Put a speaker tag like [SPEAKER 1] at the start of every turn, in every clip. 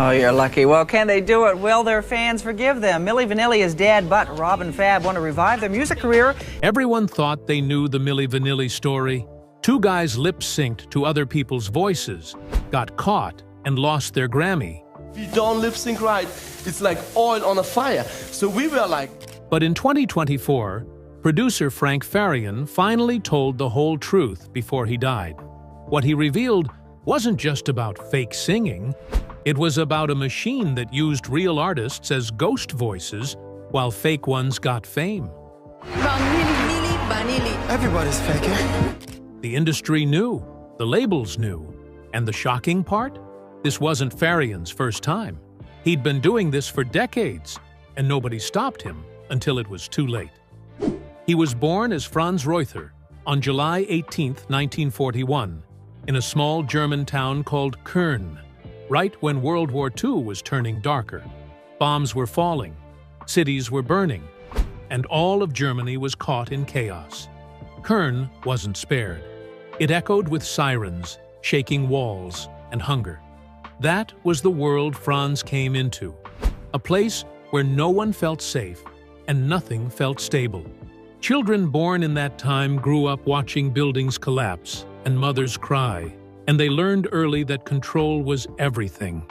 [SPEAKER 1] Oh, you're lucky. Well, can they do it? Will their fans forgive them? Milli Vanilli is dead, but Rob and Fab want to revive their music career.
[SPEAKER 2] Everyone thought they knew the Milli Vanilli story. Two guys lip-synced to other people's voices, got caught, and lost their Grammy.
[SPEAKER 3] If you don't lip-sync right, it's like oil on a fire. So we were like...
[SPEAKER 2] But in 2024, producer Frank Farian finally told the whole truth before he died. What he revealed wasn't just about fake singing. It was about a machine that used real artists as ghost voices while fake ones got fame.
[SPEAKER 4] Milli Vanilli.
[SPEAKER 5] Everybody's faking.
[SPEAKER 2] The industry knew, the labels knew, and the shocking part? This wasn't Farian's first time. He'd been doing this for decades, and nobody stopped him until it was too late. He was born as Franz Reuther on July 18, 1941, in a small German town called Köln. Right when World War II was turning darker. Bombs were falling, cities were burning, and all of Germany was caught in chaos. Köln wasn't spared. It echoed with sirens, shaking walls, and hunger. That was the world Franz came into, a place where no one felt safe and nothing felt stable. Children born in that time grew up watching buildings collapse and mothers cry. And they learned early that control was everything.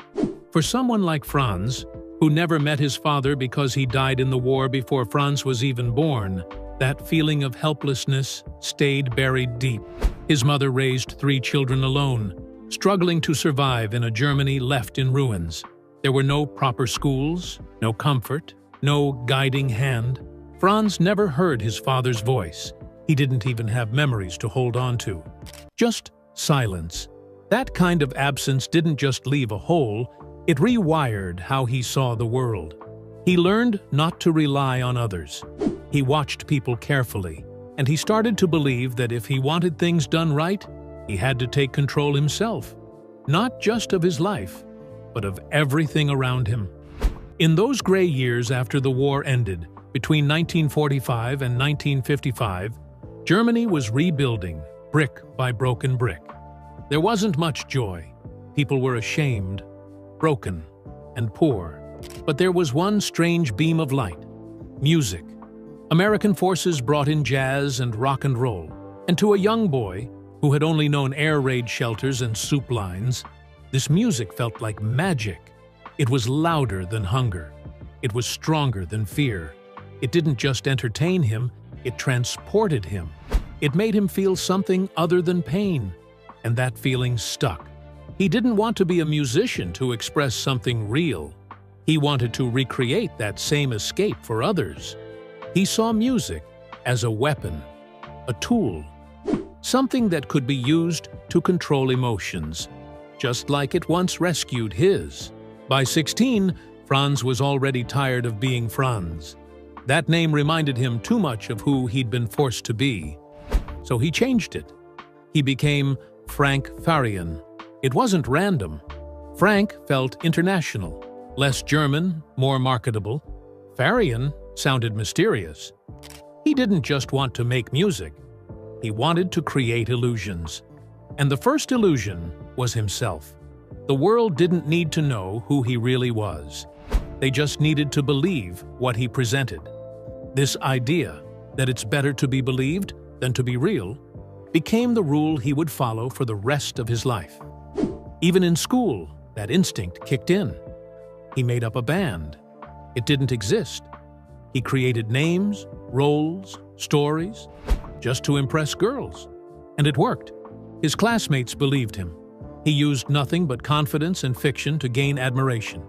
[SPEAKER 2] For someone like Franz, who never met his father because he died in the war before Franz was even born, that feeling of helplessness stayed buried deep. His mother raised 3 children alone, struggling to survive in a Germany left in ruins. There were no proper schools, no comfort, no guiding hand. Franz never heard his father's voice. He didn't even have memories to hold on to. Just silence. That kind of absence didn't just leave a hole, it rewired how he saw the world. He learned not to rely on others. He watched people carefully, and he started to believe that if he wanted things done right, he had to take control himself, not just of his life, but of everything around him. In those gray years after the war ended, between 1945 and 1955, Germany was rebuilding, brick by broken brick. There wasn't much joy. People were ashamed, broken, and poor. But there was one strange beam of light: music. American forces brought in jazz and rock and roll, and to a young boy who had only known air raid shelters and soup lines, this music felt like magic. It was louder than hunger. It was stronger than fear. It didn't just entertain him, it transported him. It made him feel something other than pain, and that feeling stuck. He didn't want to be a musician to express something real. He wanted to recreate that same escape for others. He saw music as a weapon, a tool, something that could be used to control emotions, just like it once rescued his. By 16, Franz was already tired of being Franz. That name reminded him too much of who he'd been forced to be. So he changed it. He became Frank Farian. It wasn't random. Frank felt international, less German, more marketable. Farian sounded mysterious. He didn't just want to make music. He wanted to create illusions. And the first illusion was himself. The world didn't need to know who he really was. They just needed to believe what he presented. This idea that it's better to be believed than to be real became the rule he would follow for the rest of his life. Even in school, that instinct kicked in. He made up a band. It didn't exist. He created names, roles, stories, just to impress girls. And it worked. His classmates believed him. He used nothing but confidence and fiction to gain admiration.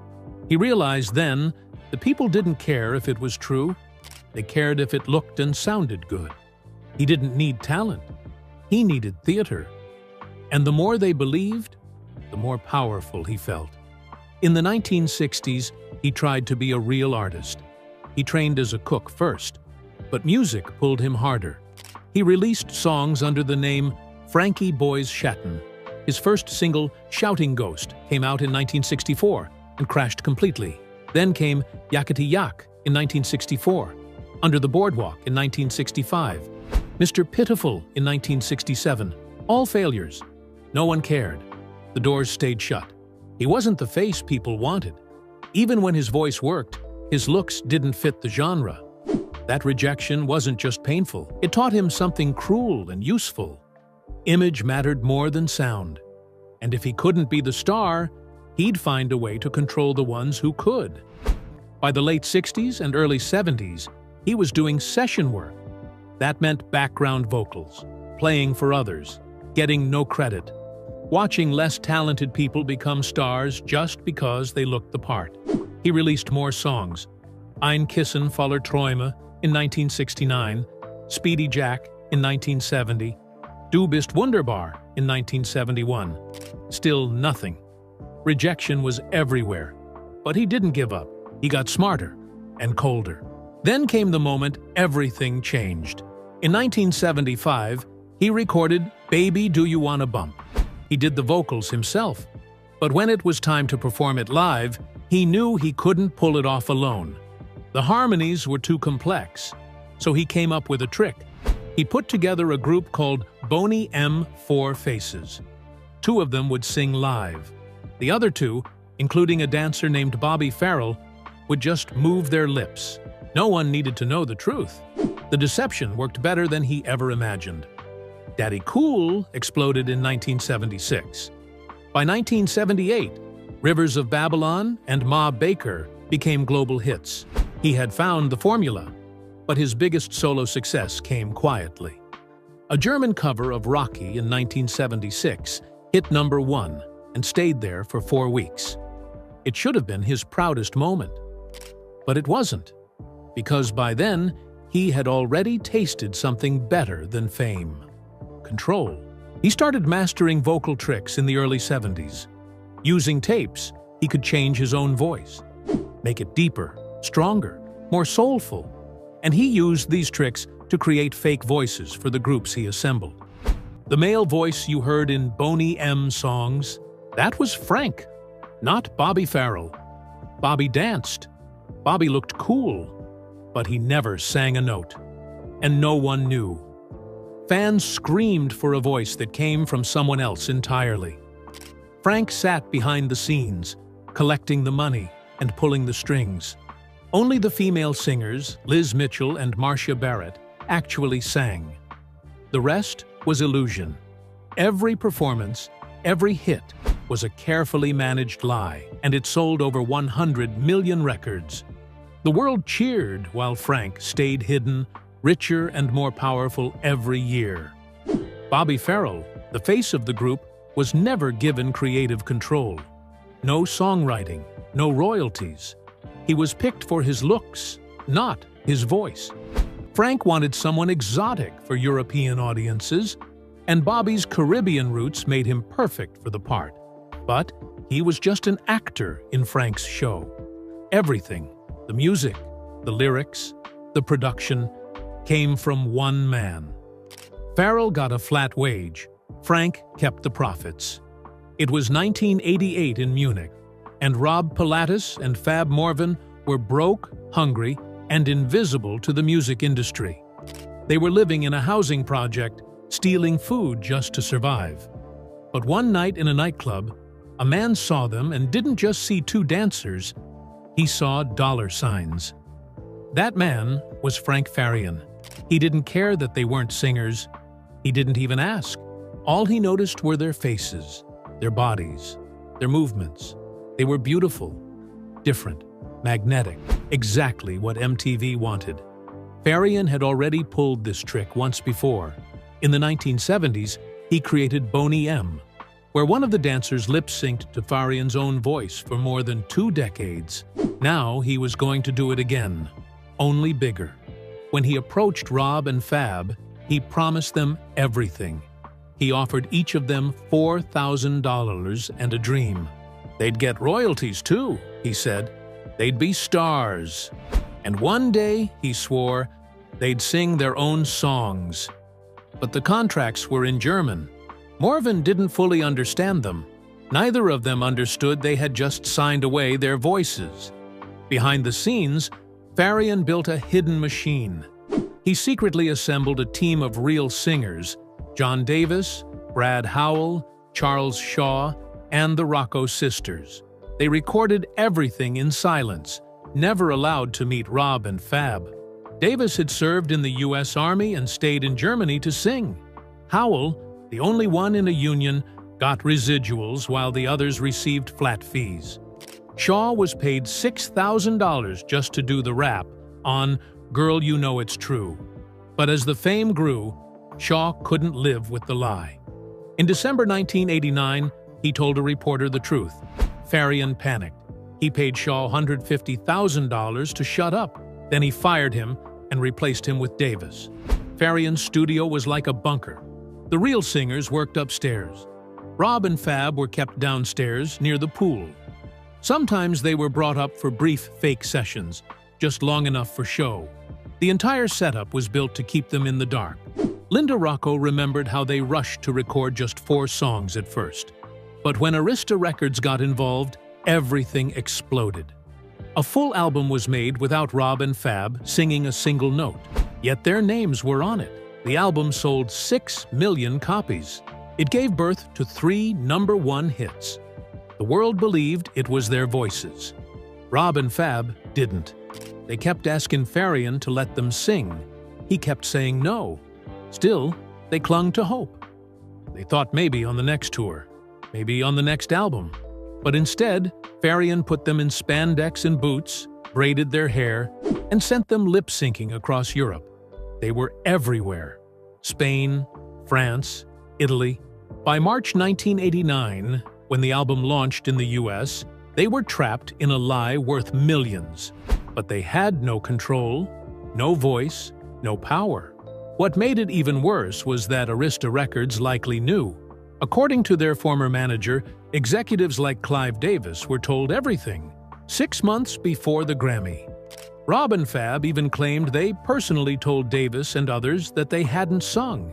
[SPEAKER 2] He realized then the people didn't care if it was true. They cared if it looked and sounded good. He didn't need talent. He needed theater. And the more they believed, the more powerful he felt. In the 1960s, he tried to be a real artist. He trained as a cook first, but music pulled him harder. He released songs under the name Frankie Boys Schatten. His first single, Shouting Ghost, came out in 1964 and crashed completely. Then came Yakety Yak in 1964, Under the Boardwalk in 1965, Mr. Pitiful in 1967. All failures. No one cared. The doors stayed shut. He wasn't the face people wanted. Even when his voice worked, his looks didn't fit the genre. That rejection wasn't just painful, it taught him something cruel and useful. Image mattered more than sound. And if he couldn't be the star, he'd find a way to control the ones who could. By the late 60s and early 70s, he was doing session work. That meant background vocals, playing for others, getting no credit, watching less talented people become stars just because they looked the part. He released more songs. Ein Kissen voller Träume in 1969, Speedy Jack in 1970, Du bist wunderbar in 1971. Still nothing. Rejection was everywhere. But he didn't give up. He got smarter and colder. Then came the moment everything changed. In 1975, he recorded Baby Do You Wanna Bump. He did the vocals himself. But when it was time to perform it live, he knew he couldn't pull it off alone. The harmonies were too complex, so he came up with a trick. He put together a group called Boney M. Four Faces. Two of them would sing live. The other two, including a dancer named Bobby Farrell, would just move their lips. No one needed to know the truth. The deception worked better than he ever imagined. Daddy Cool exploded in 1976. By 1978, Rivers of Babylon and Ma Baker became global hits. He had found the formula, but his biggest solo success came quietly. A German cover of Rocky in 1976 hit #1 and stayed there for 4 weeks. It should have been his proudest moment. But it wasn't, because by then, he had already tasted something better than fame. Control. He started mastering vocal tricks in the early 70s. Using tapes, he could change his own voice, make it deeper, stronger, more soulful. And he used these tricks to create fake voices for the groups he assembled. The male voice you heard in Boney M songs, that was Frank, not Bobby Farrell. Bobby danced. Bobby looked cool, but he never sang a note. And no one knew. Fans screamed for a voice that came from someone else entirely. Frank sat behind the scenes, collecting the money and pulling the strings. Only the female singers, Liz Mitchell and Marcia Barrett, actually sang. The rest was illusion. Every performance, every hit, was a carefully managed lie, and it sold over 100 million records. The world cheered while Frank stayed hidden, richer and more powerful every year. Bobby Farrell, the face of the group, was never given creative control. No songwriting, no royalties. He was picked for his looks, not his voice. Frank wanted someone exotic for European audiences, and Bobby's Caribbean roots made him perfect for the part. But he was just an actor in Frank's show. Everything, the music, the lyrics, the production, came from one man. Farrell got a flat wage. Frank kept the profits. It was 1988 in Munich, and Rob Pilatus and Fab Morvan were broke, hungry, and invisible to the music industry. They were living in a housing project, stealing food just to survive. But one night in a nightclub, a man saw them and didn't just see two dancers, he saw dollar signs. That man was Frank Farian. He didn't care that they weren't singers. He didn't even ask. All he noticed were their faces, their bodies, their movements. They were beautiful, different, magnetic, exactly what MTV wanted. Farian had already pulled this trick once before. In the 1970s, he created Boney M, where one of the dancers lip-synced to Farian's own voice for more than 2 decades. Now he was going to do it again, only bigger. When he approached Rob and Fab, he promised them everything. He offered each of them $4,000 and a dream. They'd get royalties too, he said. They'd be stars. And one day, he swore, they'd sing their own songs. But the contracts were in German. Morvan didn't fully understand them. Neither of them understood they had just signed away their voices. Behind the scenes, Farian built a hidden machine. He secretly assembled a team of real singers, John Davis, Brad Howell, Charles Shaw, and the Rocco sisters. They recorded everything in silence, never allowed to meet Rob and Fab. Davis had served in the U.S. Army and stayed in Germany to sing. Howell, the only one in a union, got residuals while the others received flat fees. Shaw was paid $6,000 just to do the rap on Girl You Know It's True. But as the fame grew, Shaw couldn't live with the lie. In December 1989, he told a reporter the truth. Farian panicked. He paid Shaw $150,000 to shut up. Then he fired him and replaced him with Davis. Farian's studio was like a bunker. The real singers worked upstairs. Rob and Fab were kept downstairs near the pool. Sometimes they were brought up for brief fake sessions, just long enough for show. The entire setup was built to keep them in the dark. Linda Rocco remembered how they rushed to record just 4 songs at first. But when Arista Records got involved, everything exploded. A full album was made without Rob and Fab singing a single note, yet their names were on it. The album sold 6 million copies. It gave birth to 3 #1 hits. The world believed it was their voices. Rob and Fab didn't. They kept asking Farian to let them sing. He kept saying no. Still, they clung to hope. They thought maybe on the next tour, maybe on the next album. But instead, Farian put them in spandex and boots, braided their hair, and sent them lip-syncing across Europe. They were everywhere. Spain, France, Italy. By March 1989, when the album launched in the US, they were trapped in a lie worth millions. But they had no control, no voice, no power. What made it even worse was that Arista Records likely knew. According to their former manager, executives like Clive Davis were told everything, 6 months before the Grammy. Rob and Fab even claimed they personally told Davis and others that they hadn't sung.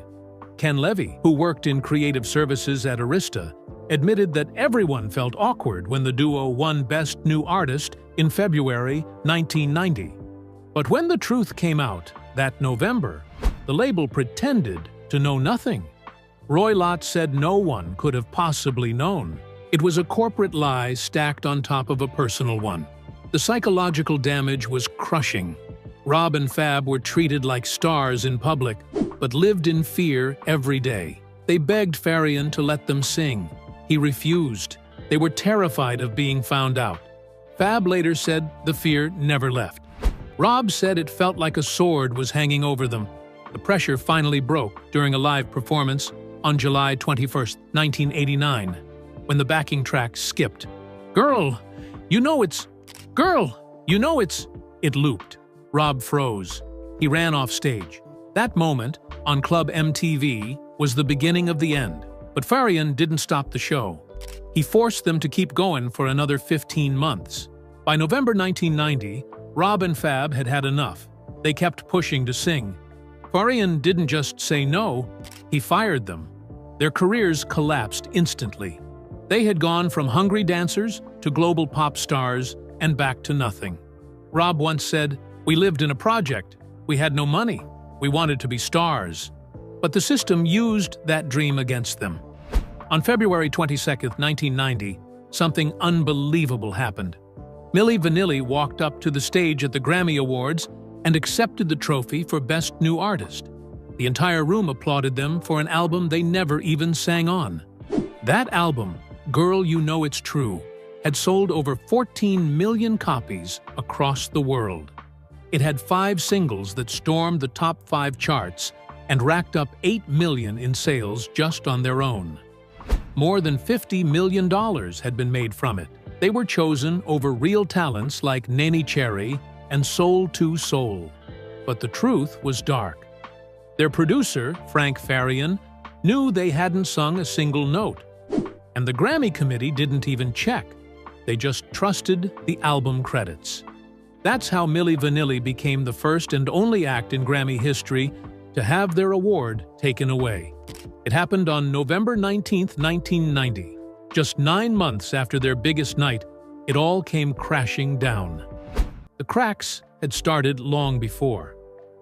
[SPEAKER 2] Ken Levy, who worked in creative services at Arista, admitted that everyone felt awkward when the duo won Best New Artist in February 1990. But when the truth came out that November, the label pretended to know nothing. Roy Lott said no one could have possibly known. It was a corporate lie stacked on top of a personal one. The psychological damage was crushing. Rob and Fab were treated like stars in public, but lived in fear every day. They begged Farian to let them sing. He refused. They were terrified of being found out. Fab later said the fear never left. Rob said it felt like a sword was hanging over them. The pressure finally broke during a live performance on July 21, 1989, when the backing track skipped. Girl, you know it's... Girl, you know it's... It looped. Rob froze. He ran off stage. That moment, on Club MTV, was the beginning of the end. But Farian didn't stop the show. He forced them to keep going for another 15 months. By November 1990, Rob and Fab had had enough. They kept pushing to sing. Farian didn't just say no, he fired them. Their careers collapsed instantly. They had gone from hungry dancers to global pop stars and back to nothing. Rob once said, "We lived in a project. We had no money. We wanted to be stars." But the system used that dream against them. On February 22, 1990, something unbelievable happened. Milli Vanilli walked up to the stage at the Grammy Awards and accepted the trophy for Best New Artist. The entire room applauded them for an album they never even sang on. That album, Girl You Know It's True, had sold over 14 million copies across the world. It had 5 singles that stormed the top 5 charts and racked up $8 million in sales just on their own. More than $50 million had been made from it. They were chosen over real talents like Nene Cherry and Soul to Soul. But the truth was dark. Their producer, Frank Farian, knew they hadn't sung a single note. And the Grammy committee didn't even check. They just trusted the album credits. That's how Milli Vanilli became the first and only act in Grammy history to have their award taken away. It happened on November 19, 1990. Just 9 months after their biggest night, it all came crashing down. The cracks had started long before.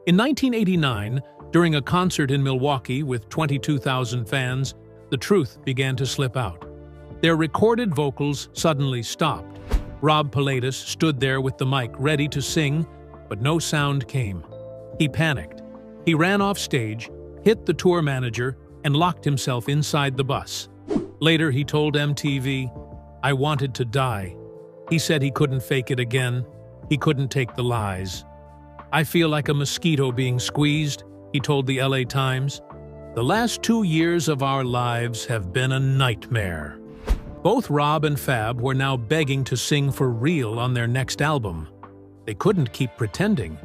[SPEAKER 2] In 1989, during a concert in Milwaukee with 22,000 fans, the truth began to slip out. Their recorded vocals suddenly stopped. Rob Pilatus stood there with the mic ready to sing, but no sound came. He panicked. He ran off stage, hit the tour manager, and locked himself inside the bus. Later, he told MTV, "I wanted to die." He said he couldn't fake it again. He couldn't take the lies. "I feel like a mosquito being squeezed," he told the LA Times. "The last 2 years of our lives have been a nightmare." Both Rob and Fab were now begging to sing for real on their next album. They couldn't keep pretending,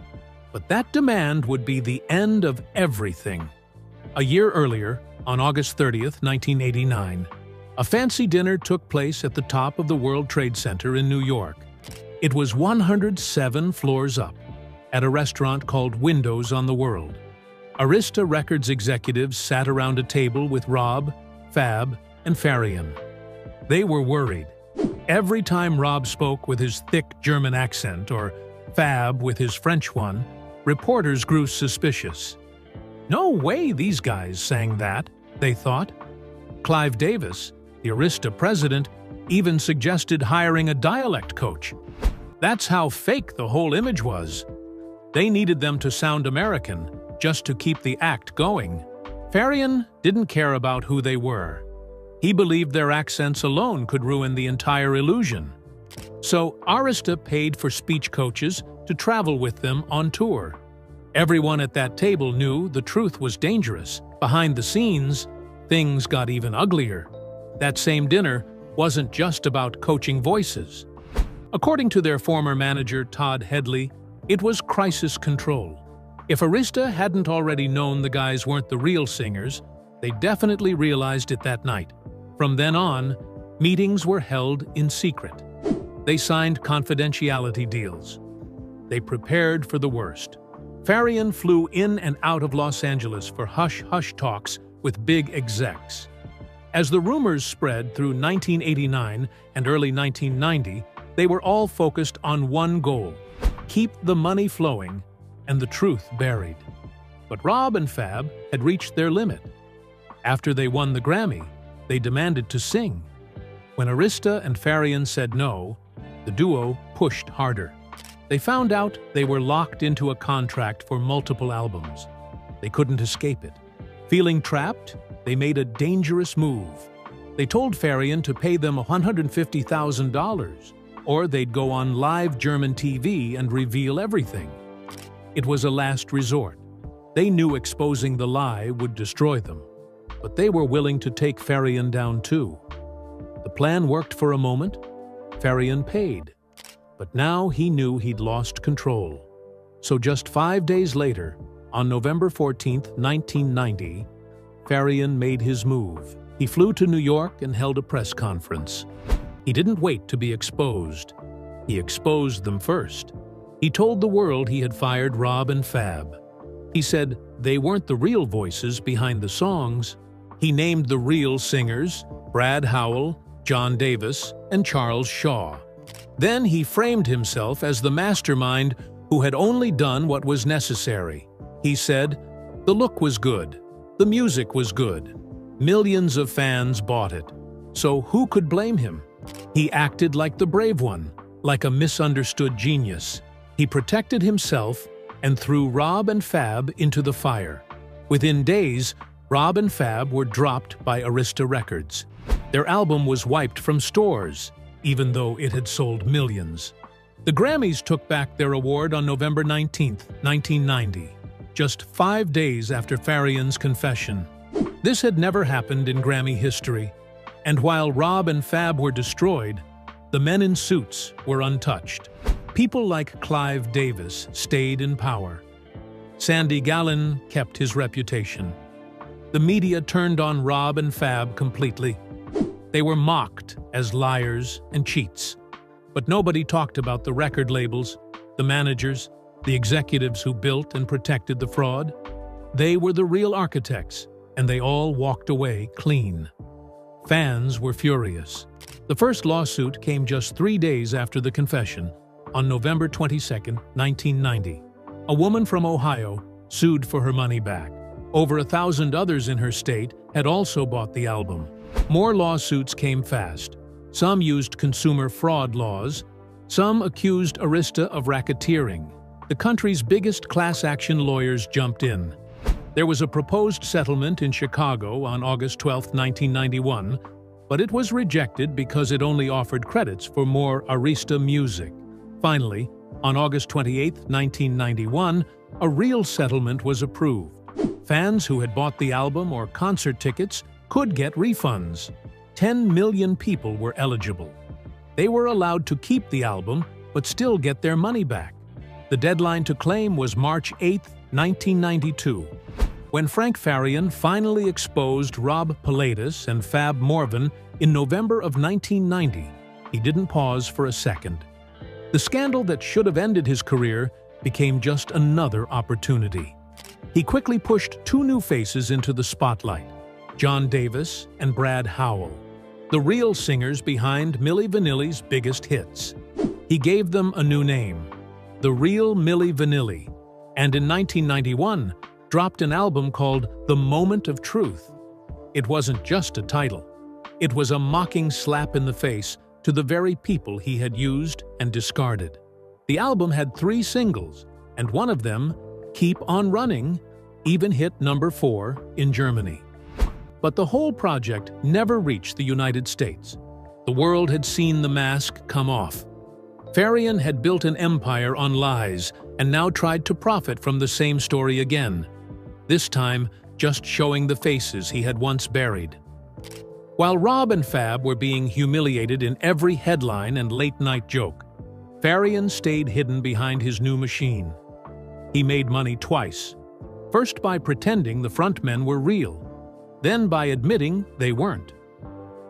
[SPEAKER 2] but that demand would be the end of everything. A year earlier, on August 30th, 1989, a fancy dinner took place at the top of the World Trade Center in New York. It was 107 floors up, at a restaurant called Windows on the World. Arista Records executives sat around a table with Rob, Fab, and Farian. They were worried. Every time Rob spoke with his thick German accent or Fab with his French one, reporters grew suspicious. No way these guys sang that, they thought. Clive Davis, the Arista president, even suggested hiring a dialect coach. That's how fake the whole image was. They needed them to sound American, just to keep the act going. Farian didn't care about who they were. He believed their accents alone could ruin the entire illusion. So Arista paid for speech coaches to travel with them on tour. Everyone at that table knew the truth was dangerous. Behind the scenes, things got even uglier. That same dinner wasn't just about coaching voices. According to their former manager, Todd Headley, it was crisis control. If Arista hadn't already known the guys weren't the real singers, they definitely realized it that night. From then on, meetings were held in secret. They signed confidentiality deals. They prepared for the worst. Farian flew in and out of Los Angeles for hush-hush talks with big execs. As the rumors spread through 1989 and early 1990, they were all focused on one goal: keep the money flowing and the truth buried. But Rob and Fab had reached their limit. After they won the Grammy, they demanded to sing. When Arista and Farian said no, the duo pushed harder. They found out they were locked into a contract for multiple albums. They couldn't escape it. Feeling trapped, they made a dangerous move. They told Farian to pay them $150,000, or they'd go on live German TV and reveal everything. It was a last resort. They knew exposing the lie would destroy them, but they were willing to take Farian down too. The plan worked for a moment. Farian paid. But now he knew he'd lost control. So just 5 days later, on November 14th, 1990, Farian made his move. He flew to New York and held a press conference. He didn't wait to be exposed. He exposed them first. He told the world he had fired Rob and Fab. He said they weren't the real voices behind the songs. He named the real singers: Brad Howell, John Davis, and Charles Shaw. Then he framed himself as the mastermind who had only done what was necessary. He said, the look was good, the music was good, millions of fans bought it, so who could blame him? He acted like the brave one, like a misunderstood genius. He protected himself and threw Rob and Fab into the fire. Within days, Rob and Fab were dropped by Arista Records. Their album was wiped from stores, even though it had sold millions. The Grammys took back their award on November 19, 1990, just 5 days after Farian's confession. This had never happened in Grammy history, and while Rob and Fab were destroyed, the men in suits were untouched. People like Clive Davis stayed in power. Sandy Gallin kept his reputation. The media turned on Rob and Fab completely. They were mocked as liars and cheats. But nobody talked about the record labels, the managers, the executives who built and protected the fraud. They were the real architects, and they all walked away clean. Fans were furious. The first lawsuit came just 3 days after the confession, on November 22, 1990. A woman from Ohio sued for her money back. Over 1,000 others in her state had also bought the album. More lawsuits came fast. Some used consumer fraud laws. Some accused Arista of racketeering. The country's biggest class-action lawyers jumped in. There was a proposed settlement in Chicago on August 12, 1991, but it was rejected because it only offered credits for more Arista music. Finally, on August 28, 1991, a real settlement was approved. Fans who had bought the album or concert tickets could get refunds. 10 million people were eligible. They were allowed to keep the album, but still get their money back. The deadline to claim was March 8, 1992. When Frank Farian finally exposed Rob Pilatus and Fab Morvan in November of 1990, he didn't pause for a second. The scandal that should have ended his career became just another opportunity. He quickly pushed two new faces into the spotlight, John Davis and Brad Howell, the real singers behind Milli Vanilli's biggest hits. He gave them a new name, The Real Milli Vanilli, and in 1991 dropped an album called The Moment of Truth. It wasn't just a title. It was a mocking slap in the face to the very people he had used and discarded. The album had 3 singles, and one of them, Keep On Running, even hit number 4 in Germany. But the whole project never reached the United States. The world had seen the mask come off. Farian had built an empire on lies and now tried to profit from the same story again, this time just showing the faces he had once buried. While Rob and Fab were being humiliated in every headline and late-night joke, Farian stayed hidden behind his new machine. He made money twice, first by pretending the frontmen were real, then by admitting they weren't.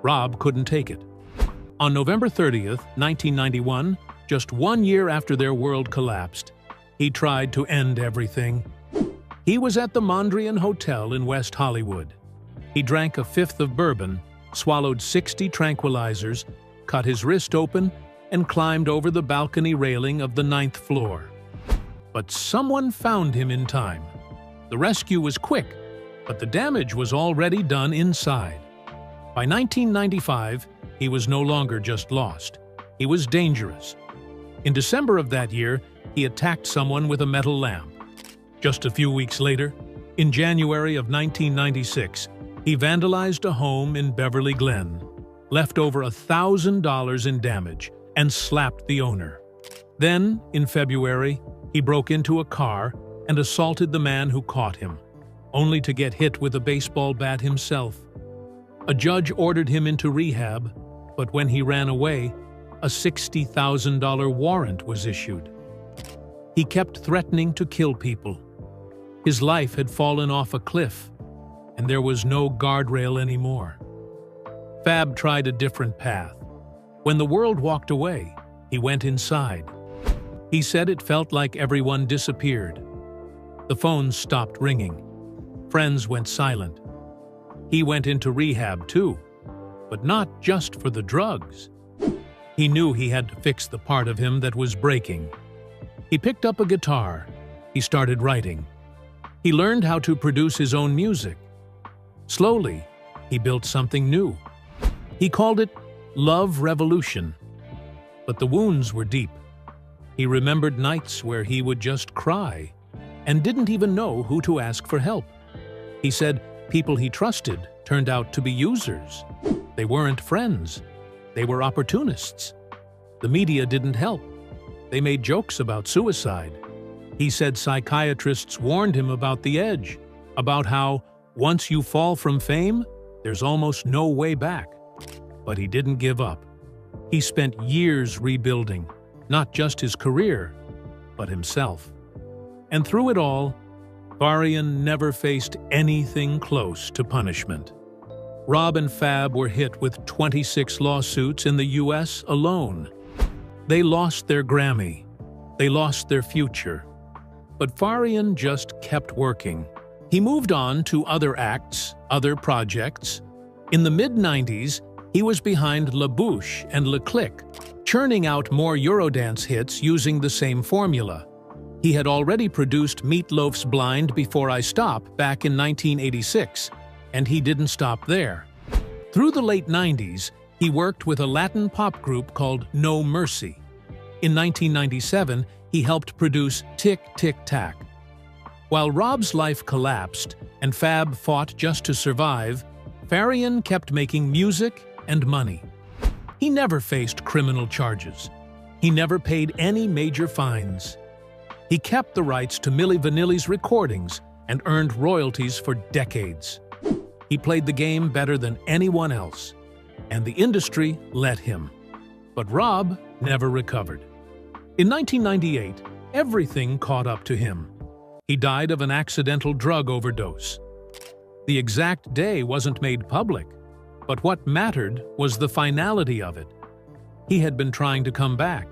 [SPEAKER 2] Rob couldn't take it. On November 30th, 1991, just 1 year after their world collapsed, he tried to end everything. He was at the Mondrian Hotel in West Hollywood. He drank a fifth of bourbon, swallowed 60 tranquilizers, cut his wrist open, and climbed over the balcony railing of the 9th floor. But someone found him in time. The rescue was quick, but the damage was already done inside. By 1995, he was no longer just lost. He was dangerous. In December of that year, he attacked someone with a metal lamp. Just a few weeks later, in January of 1996, he vandalized a home in Beverly Glen, left over $1,000 in damage, and slapped the owner. Then, in February, he broke into a car and assaulted the man who caught him, only to get hit with a baseball bat himself. A judge ordered him into rehab, but when he ran away, a $60,000 warrant was issued. He kept threatening to kill people. His life had fallen off a cliff, and there was no guardrail anymore. Fab tried a different path. When the world walked away, he went inside. He said it felt like everyone disappeared. The phones stopped ringing. Friends went silent. He went into rehab too, but not just for the drugs. He knew he had to fix the part of him that was breaking. He picked up a guitar. He started writing. He learned how to produce his own music. Slowly, he built something new. He called it Love Revolution. But the wounds were deep. He remembered nights where he would just cry and didn't even know who to ask for help. He said people he trusted turned out to be users. They weren't friends. They were opportunists. The media didn't help. They made jokes about suicide. He said psychiatrists warned him about the edge, about how once you fall from fame, there's almost no way back. But he didn't give up. He spent years rebuilding, not just his career, but himself. And through it all, Farian never faced anything close to punishment. Rob and Fab were hit with 26 lawsuits in the US alone. They lost their Grammy. They lost their future. But Farian just kept working. He moved on to other acts, other projects. In the mid-90s, he was behind La Bouche and Le Click, churning out more Eurodance hits using the same formula. He had already produced Meatloaf's Blind Before I Stop back in 1986, and he didn't stop there. Through the late 90s, he worked with a Latin pop group called No Mercy. In 1997, he helped produce Tick Tick Tack. While Rob's life collapsed and Fab fought just to survive, Farian kept making music and money. He never faced criminal charges. He never paid any major fines. He kept the rights to Milli Vanilli's recordings and earned royalties for decades. He played the game better than anyone else, and the industry let him. But Rob never recovered. In 1998, everything caught up to him. He died of an accidental drug overdose. The exact day wasn't made public, but what mattered was the finality of it. He had been trying to come back.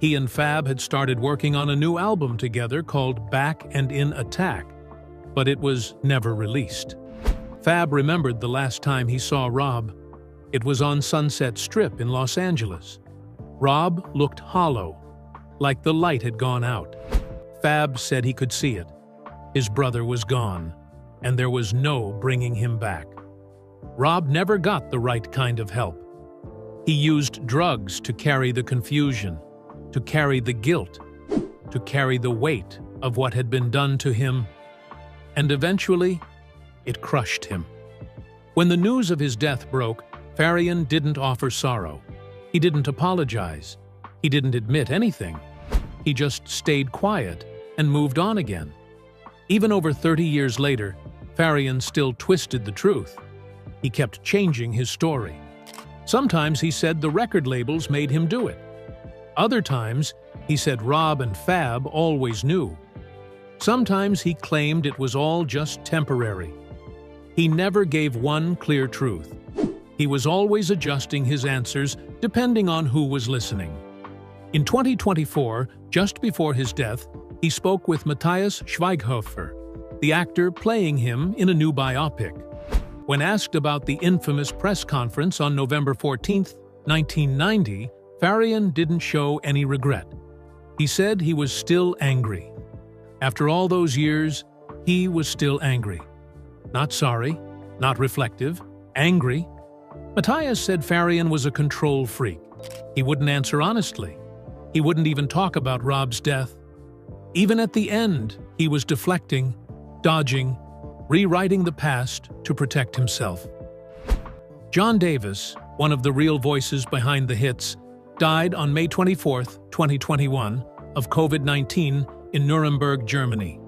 [SPEAKER 2] He and Fab had started working on a new album together called Back and in Attack, but it was never released. Fab remembered the last time he saw Rob. It was on Sunset Strip in Los Angeles. Rob looked hollow, like the light had gone out. Fab said he could see it. His brother was gone, and there was no bringing him back. Rob never got the right kind of help. He used drugs to carry the confusion, to carry the guilt, to carry the weight of what had been done to him, and eventually, it crushed him. When the news of his death broke, Farian didn't offer sorrow. He didn't apologize. He didn't admit anything. He just stayed quiet and moved on again. Even over 30 years later, Farian still twisted the truth. He kept changing his story. Sometimes he said the record labels made him do it. Other times, he said Rob and Fab always knew. Sometimes he claimed it was all just temporary. He never gave one clear truth. He was always adjusting his answers depending on who was listening. In 2024, just before his death, he spoke with Matthias Schweighofer, the actor playing him in a new biopic. When asked about the infamous press conference on November 14, 1990, Farian didn't show any regret. He said he was still angry. After all those years, he was still angry. Not sorry, not reflective, angry. Matthias said Farian was a control freak. He wouldn't answer honestly. He wouldn't even talk about Rob's death. Even at the end, he was deflecting, dodging, rewriting the past to protect himself. John Davis, one of the real voices behind the hits, died on May 24, 2021, of COVID-19 in Nuremberg, Germany.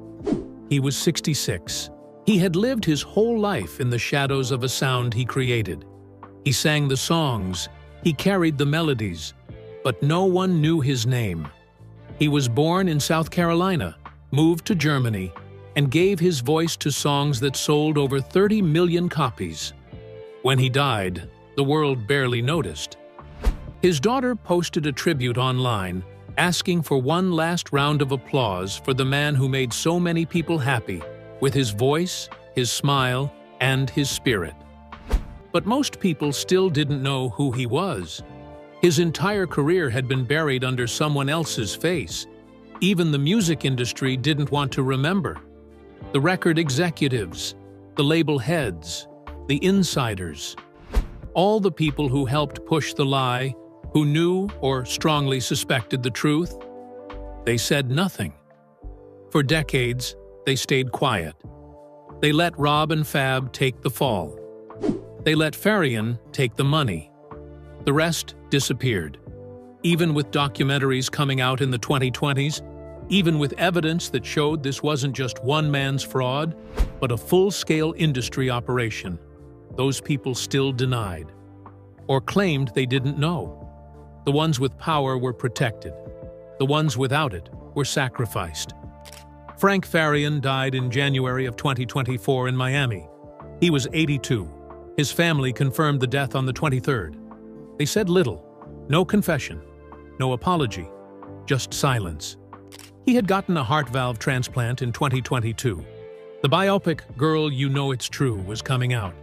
[SPEAKER 2] He was 66. He had lived his whole life in the shadows of a sound he created. He sang the songs, he carried the melodies, but no one knew his name. He was born in South Carolina, moved to Germany, and gave his voice to songs that sold over 30 million copies. When he died, the world barely noticed. His daughter posted a tribute online, asking for one last round of applause for the man who made so many people happy, with his voice, his smile, and his spirit. But most people still didn't know who he was. His entire career had been buried under someone else's face. Even the music industry didn't want to remember. The record executives, the label heads, the insiders, all the people who helped push the lie, who knew or strongly suspected the truth, they said nothing. For decades, they stayed quiet. They let Rob and Fab take the fall. They let Farian take the money. The rest disappeared. Even with documentaries coming out in the 2020s, even with evidence that showed this wasn't just one man's fraud, but a full-scale industry operation, those people still denied, or claimed they didn't know. The ones with power were protected. The ones without it were sacrificed. Frank Farian died in January of 2024 in Miami. He was 82. His family confirmed the death on the 23rd. They said little, no confession, no apology, just silence. He had gotten a heart valve transplant in 2022. The biopic Girl, You Know It's True was coming out.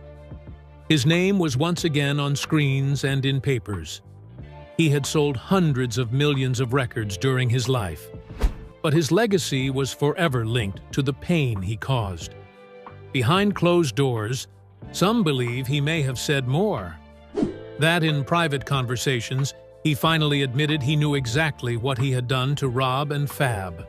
[SPEAKER 2] His name was once again on screens and in papers. He had sold hundreds of millions of records during his life, but his legacy was forever linked to the pain he caused. Behind closed doors, Some believe he may have said more. That in private conversations, he finally admitted he knew exactly what he had done to Rob and Fab.